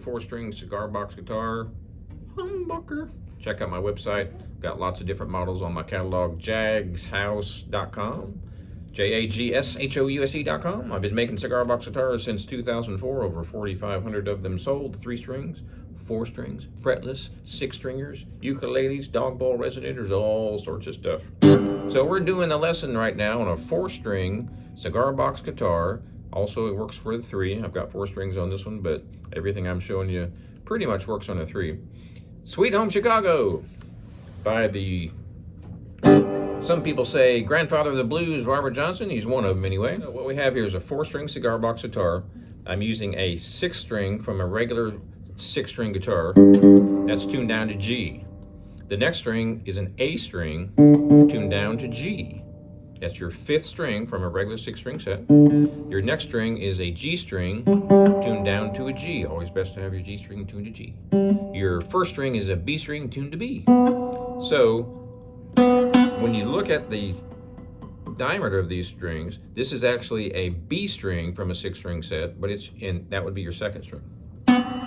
your 4-string cigar box guitar, humbucker. Check out my website. Got lots of different models on my catalog, jagshouse.com. JAGSHOUSE.com. I've been making cigar box guitars since 2004. Over 4,500 of them sold. 3 strings, 4 strings, fretless, 6 stringers, ukuleles, dog ball resonators, all sorts of stuff. So we're doing a lesson right now on a 4-string cigar box guitar. Also, it works for the 3. I've got 4 strings on this one, but everything I'm showing you pretty much works on a 3. Sweet Home Chicago by the, some people say, grandfather of the blues, Robert Johnson. He's one of them anyway. So what we have here is a 4-string cigar box guitar. I'm using a 6-string from a regular 6-string guitar that's tuned down to G. The next string is an A string tuned down to G. That's your 5th string from a regular 6-string set. Your next string is a G string tuned down to a G. Always best to have your G string tuned to G. Your 1st string is a B string tuned to B. So when you look at the diameter of these strings, this is actually a B string from a 6-string set, but that would be your 2nd string.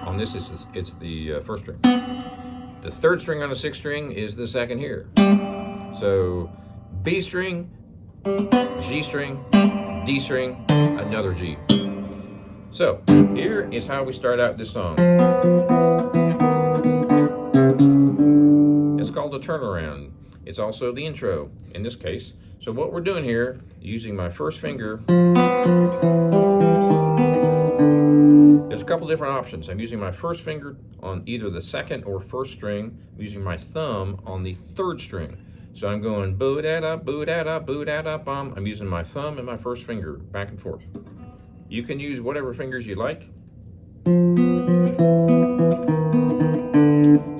On this, it's the 1st string. The 3rd string on a 6th string is the 2nd here. So B string, G string, D string, another G. So here is how we start out this song. It's called a turnaround. It's also the intro in this case. So what we're doing here, using my 1st finger, there's a couple different options. I'm using my 1st finger on either the 2nd or 1st string. I'm using my thumb on the 3rd string. So I'm going boo-da-da, boo-da-da, boo-da-da, bum. I'm using my thumb and my 1st finger back and forth. You can use whatever fingers you like.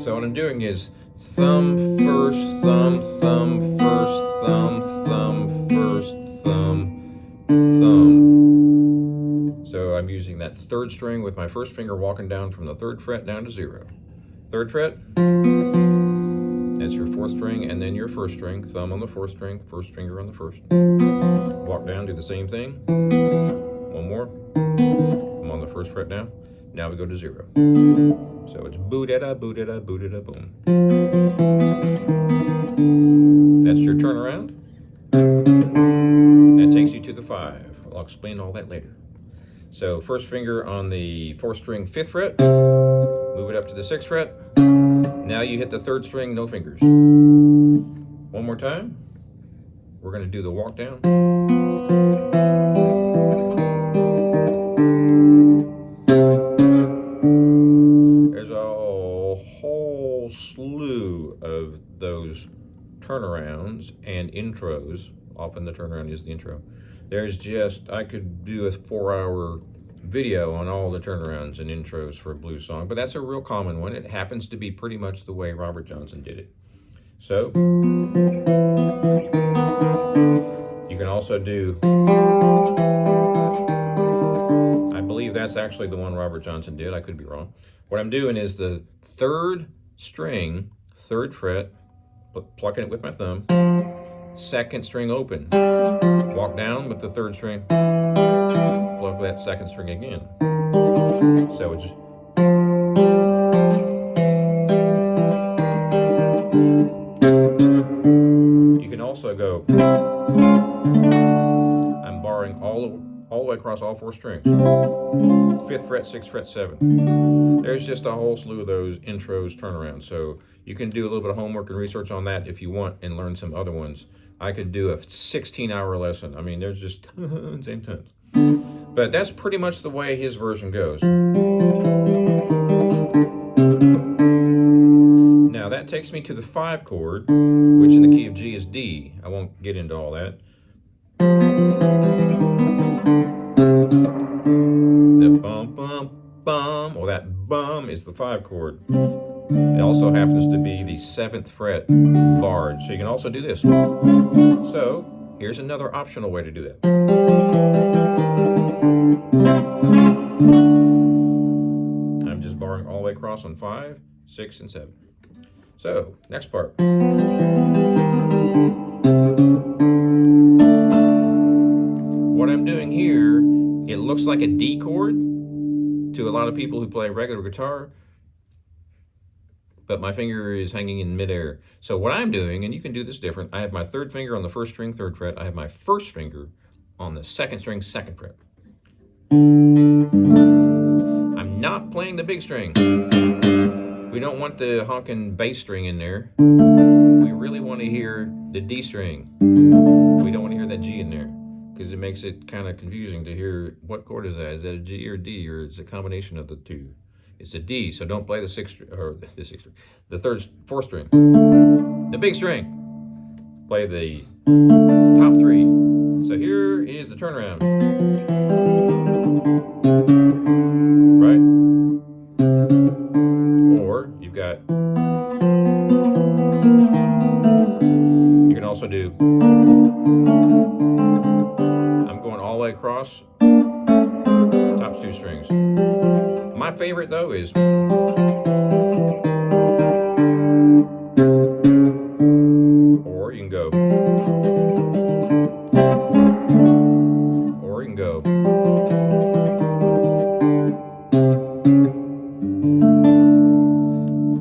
So what I'm doing is thumb, 1st, thumb, thumb, 1st, thumb, thumb, 1st, thumb, thumb. So I'm using that 3rd string with my 1st finger walking down from the 3rd fret down to 0. 3rd fret. That's your 4th string, and then your 1st string, thumb on the 4th string, 1st finger on the 1st. Walk down, do the same thing. One more. I'm on the 1st fret now. Now we go to 0. So it's boo-da-da, boo-da-da, boo-da-da, boom. That's your turnaround. That takes you to the 5. I'll explain all that later. So 1st finger on the 4th string, 5th fret. Move it up to the 6th fret. Now you hit the 3rd string, no fingers. One more time. We're going to do the walk down. There's a whole slew of those turnarounds and intros. Often the turnaround is the intro. There's just, I could do a 4-hour video on all the turnarounds and intros for a blues song, but that's a real common one. It happens to be pretty much the way Robert Johnson did it. So you can also do, I believe that's actually the one Robert Johnson did. I could be wrong. What I'm doing is the 3rd string, 3rd fret, plucking it with my thumb, 2nd string open, walk down with the 3rd string, pluck that 2nd string again. So it's you can also go, I'm barring all the way across all 4 strings. 5th fret, 6th fret, 7th. There's just a whole slew of those intros, turnarounds. So you can do a little bit of homework and research on that if you want and learn some other ones. I could do a 16-hour lesson. I mean, there's just tons and tons. But that's pretty much the way his version goes. Now that takes me to the 5 chord, which in the key of G is D. I won't get into all that. The bum, bum, bum, or that bum is the 5 chord. It also happens to be the 7th fret barred. So you can also do this. So here's another optional way to do that. I'm just barring all the way across on 5, 6, and 7. So, next part. What I'm doing here, it looks like a D chord, to a lot of people who play regular guitar, but my finger is hanging in midair. So what I'm doing, and you can do this different, I have my third finger on the first string, third fret. I have my first finger on the second string, second fret. I'm not playing the big string. We don't want the honking bass string in there. We really want to hear the D string. We don't want to hear that G in there, because it makes it kind of confusing to hear what chord is that. Is that a G or D, or is it a combination of the two? It's a D, so don't play the sixth or the sixth string, the fourth string, the big string. Play the top three. So here is the turnaround, right? Or you've got, you can also do, I'm going all the way across, top two strings. My favorite though is, or you can go, or you can go.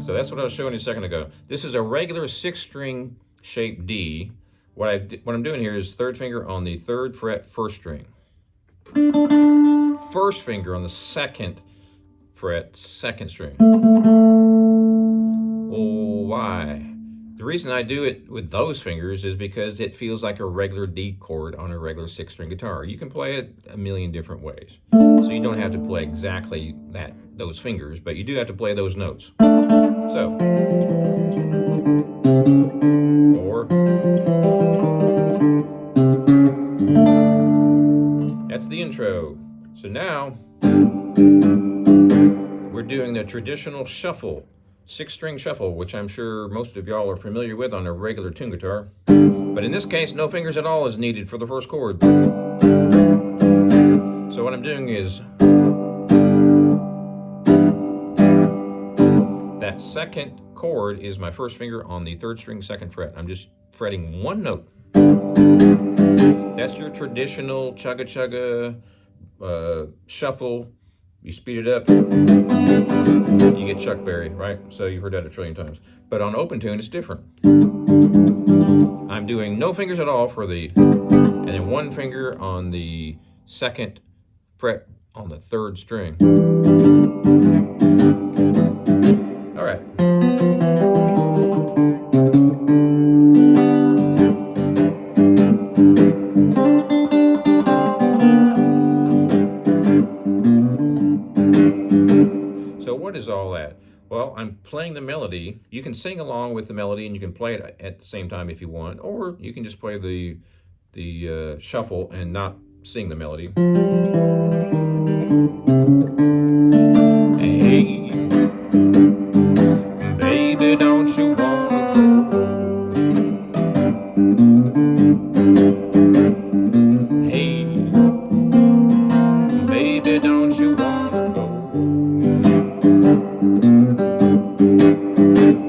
So that's what I was showing you a second ago. This is a regular 6-string shaped D. What I'm doing here is third finger on the third fret, first string. First finger on the second fret, second string. Oh, why? The reason I do it with those fingers is because it feels like a regular D chord on a regular 6-string guitar. You can play it a million different ways. So you don't have to play exactly those fingers, but you do have to play those notes. So, or, that's the intro. So now, we're doing the traditional shuffle, 6-string shuffle, which I'm sure most of y'all are familiar with on a regular tune guitar. But in this case, no fingers at all is needed for the first chord. So what I'm doing is, that second chord is my first finger on the third string, second fret. I'm just fretting one note. That's your traditional chugga-chugga shuffle. You speed it up, you get Chuck Berry, right? So you've heard that a trillion times. But on open tune, it's different. I'm doing no fingers at all for the, and then one finger on the second fret on the third string. All right. So what is all that? Well, I'm playing the melody. You can sing along with the melody, and you can play it at the same time if you want, or you can just play the shuffle and not sing the melody. Hey, baby, don't you wanna go? Hey, baby, don't you wanna go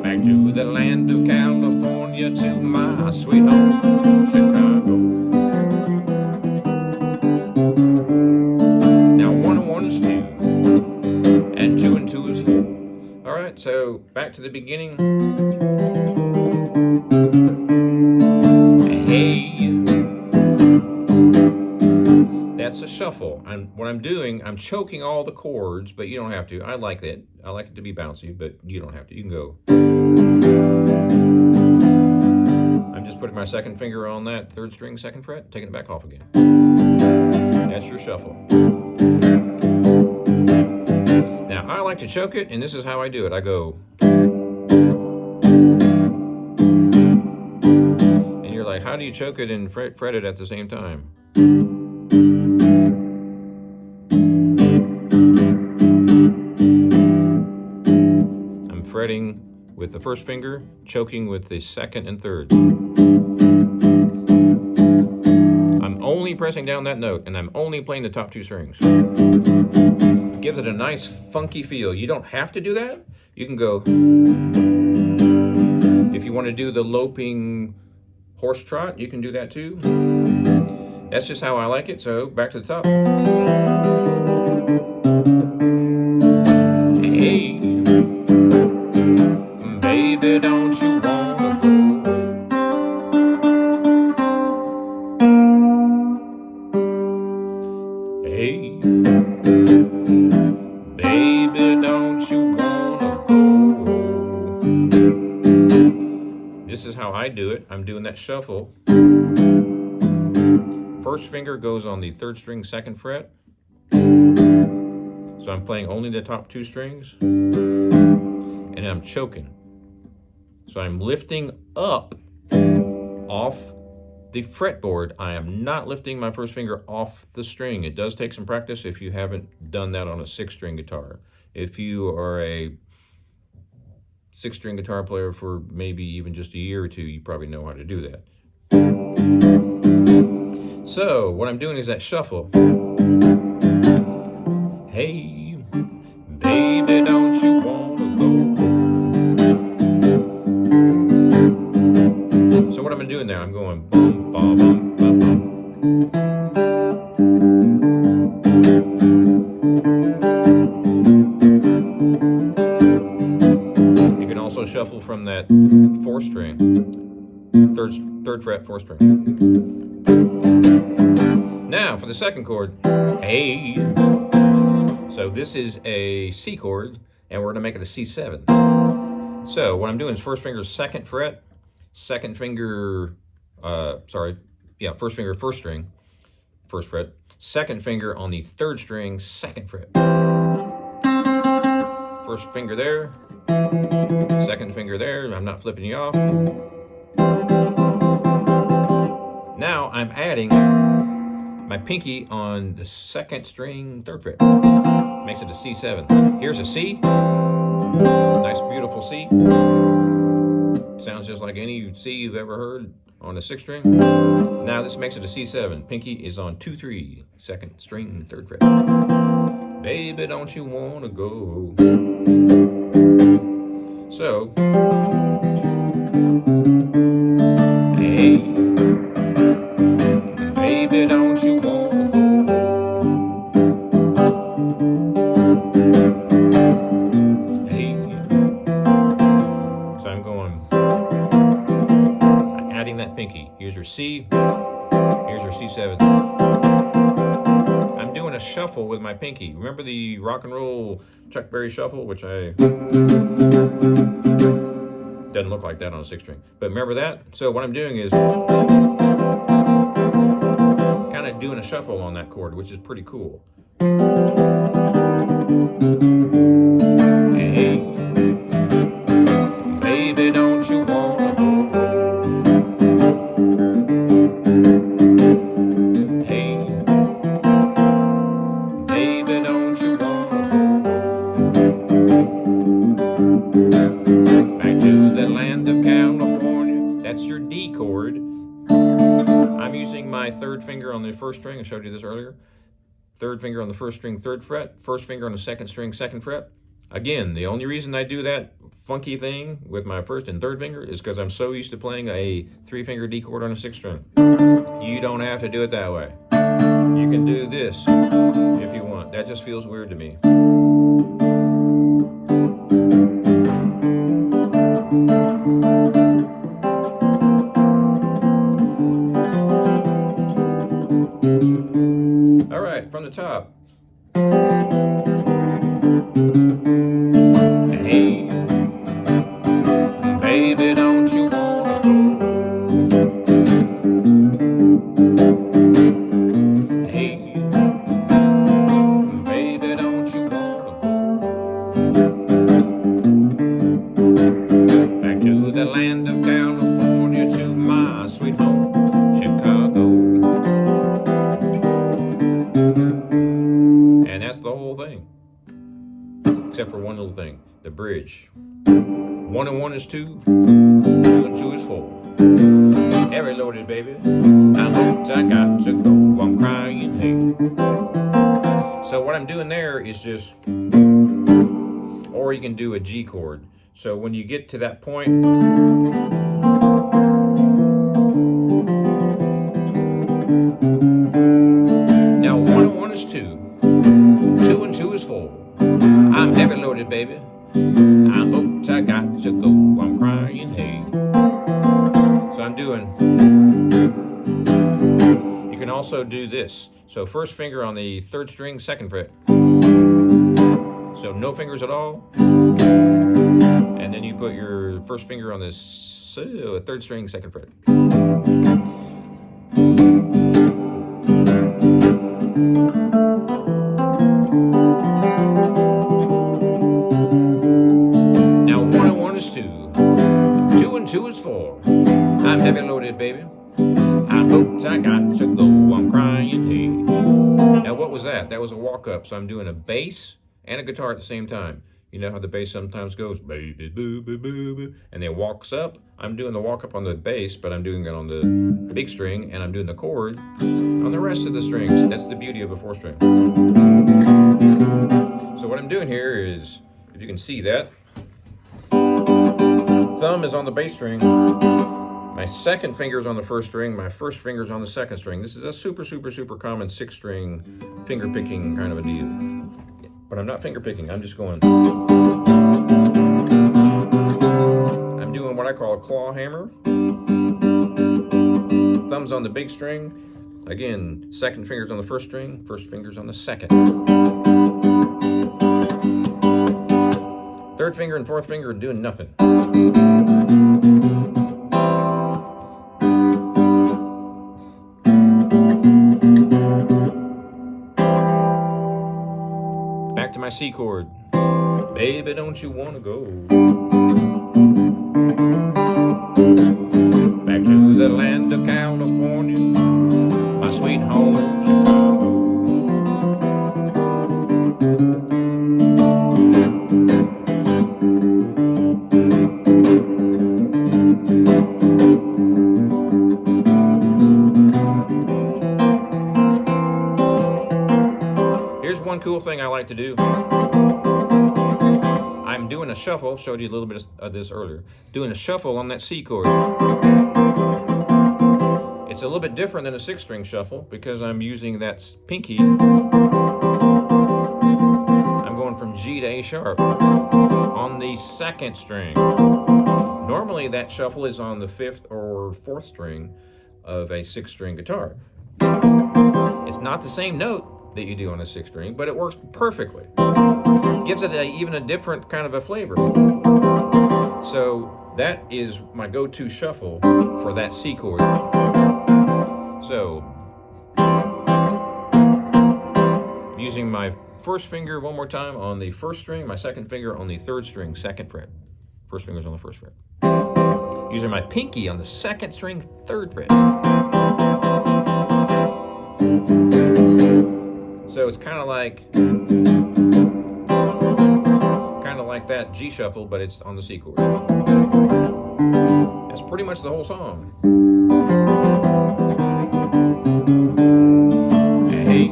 back to the land of California, to my sweet home, Chicago? Now 1 and 1 is 2, and 2 and 2 is 4. All right, so back to the beginning. Hey, that's a shuffle. What I'm doing, I'm choking all the chords, but you don't have to. I like that. I like it to be bouncy, but you don't have to. You can go. I'm just putting my second finger on that third string, second fret, taking it back off again. That's your shuffle. Now, I like to choke it, and this is how I do it. I go. And you're like, how do you choke it and fret it at the same time? I'm fretting with the first finger, choking with the second and third. I'm only pressing down that note, and I'm only playing the top 2 strings. Gives it a nice funky feel. You don't have to do that. You can go, if you want to do the loping horse trot, you can do that too. That's just how I like it. So back to the top. do it, I'm doing that shuffle. First finger goes on the 3rd string, 2nd fret. So I'm playing only the top 2 strings. And I'm choking. So I'm lifting up off the fretboard. I am not lifting my first finger off the string. It does take some practice if you haven't done that on a 6-string guitar. If you are a 6-string guitar player for maybe even just a year or 2, you probably know how to do that. So what I'm doing is that shuffle. Hey, baby, don't you wanna go? So what I'm doing there, I'm going bum, bum, bum, bum, bum. You can also shuffle from that 4th string, 3rd fret, 4th string. Now for the 2nd chord, hey. So this is a C chord, and we're gonna make it a C7. So what I'm doing is first finger 2nd fret, 2nd finger, first finger 1st string, 1st fret, 2nd finger on the 3rd string, 2nd fret. First finger there, 2nd finger there, I'm not flipping you off. Now I'm adding my pinky on the 2nd string, 3rd fret. Makes it a C7. Here's a C, nice beautiful C. Sounds just like any C you've ever heard on a 6th string. Now this makes it a C7. Pinky is on 2-3, 2nd string, 3rd fret. Baby, don't you wanna go? So, hey, baby, don't you wanna go? Hey, so I'm going, adding that pinky. Here's your C, here's your C7. I'm doing a shuffle with my pinky. Remember the rock and roll Chuck Berry shuffle, which doesn't look like that on a 6th string, but remember that? So what I'm doing is kind of doing a shuffle on that chord, which is pretty cool. Hey, baby, don't you wanna go? Hey, baby, don't you wanna go? Back to the land of California. That's your D chord. I'm using my 3rd finger on the 1st string. I showed you this earlier. 3rd finger on the 1st string, 3rd fret. 1st finger on the 2nd string, 2nd fret. Again, the only reason I do that funky thing with my 1st and 3rd finger is because I'm so used to playing a 3-finger D chord on a 6th string. You don't have to do it that way. You can do this if you want. That just feels weird to me. All right, from the top. Hey, baby, don't you wanna go? Hey, baby, don't you wanna go? Back to the land of California, to my sweet home, Chicago. And that's the whole thing. Except for one little thing, the bridge. 1 and 1 is 2, 2 and 2 is 4. Every loaded, baby. I'm hooked, I got to go, I'm crying, hey. So what I'm doing there is just, or you can do a G chord. So when you get to that point, now 1 and 1 is 2, 2 and 2 is 4. I'm heavy loaded, baby. I'm hooked, I got to go, I'm crying, hey. So I'm doing, you can also do this. So 1st finger on the 3rd string, 2nd fret. So no fingers at all. And then you put your 1st finger on the So, a third string, second fret. Now 1 and 1 is 2. 2 and 2 is 4. I'm heavy loaded, baby. I'm hooked, I got to go, I'm crying, hey. Now what was that? That was a walk up, so I'm doing a bass and a guitar at the same time. You know how the bass sometimes goes, baby, boo, boo, boo, boo, and then walks up? I'm doing the walk up on the bass, but I'm doing it on the big string, and I'm doing the chord on the rest of the strings. That's the beauty of a 4-string. So what I'm doing here is, if you can see that, thumb is on the bass string, my second finger is on the first string, my first finger is on the second string. This is a super, super, super common 6-string finger picking kind of a deal. But I'm not finger picking, I'm just going. I'm doing what I call a claw hammer. Thumb's on the big string. Again, second finger's on the first string, first finger's on the second. Third finger and fourth finger are doing nothing. Back to my C chord. Baby, don't you wanna go back to the land of California, my sweet home, Chicago. Here's one cool thing I like to do. I'm doing a shuffle, showed you a little bit of this earlier. Doing a shuffle on that C chord. It's a little bit different than a 6-string shuffle because I'm using that pinky. I'm going from G to A sharp on the second string. Normally that shuffle is on the 5th or 4th string of a 6-string guitar. It's not the same note that you do on a 6-string, but it works perfectly. Gives it even a different kind of a flavor. So that is my go-to shuffle for that C chord. So, using my first finger one more time on the first string, my second finger on the third string, second fret. First finger's on the first fret. Using my pinky on the second string, third fret. So it's kind of like that G shuffle, but it's on the C chord. That's pretty much the whole song. Hey,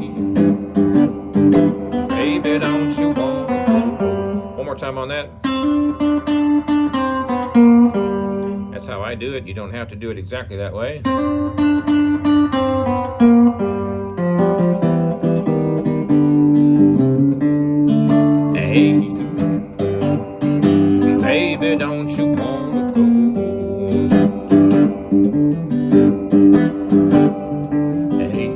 baby, don't you want to go? One more time on that. That's how I do it. You don't have to do it exactly that way. Hey, baby, don't you wanna go? Hey,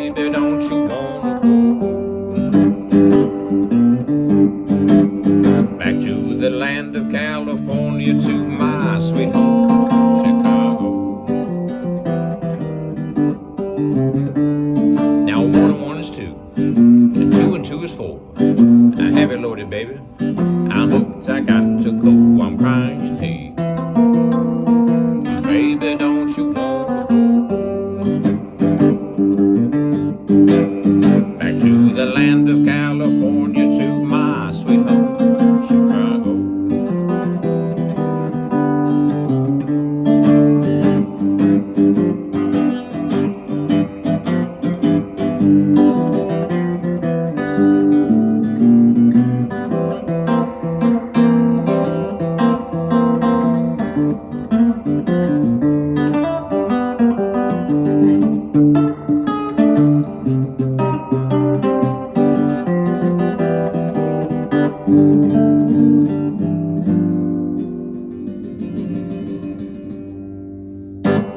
baby, don't you wanna go back to the land of California, to my sweet home, Chicago? Now 1 and 1 is 2, and 2 and 2 is 4. I have it loaded, baby. I'm hooked, I got to go, I'm crying, hey. Baby, don't you wanna go back to the land of California, to my sweet home, Chicago?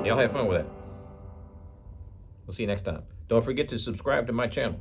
Y'all have fun with that. We'll see you next time. Don't forget to subscribe to my channel.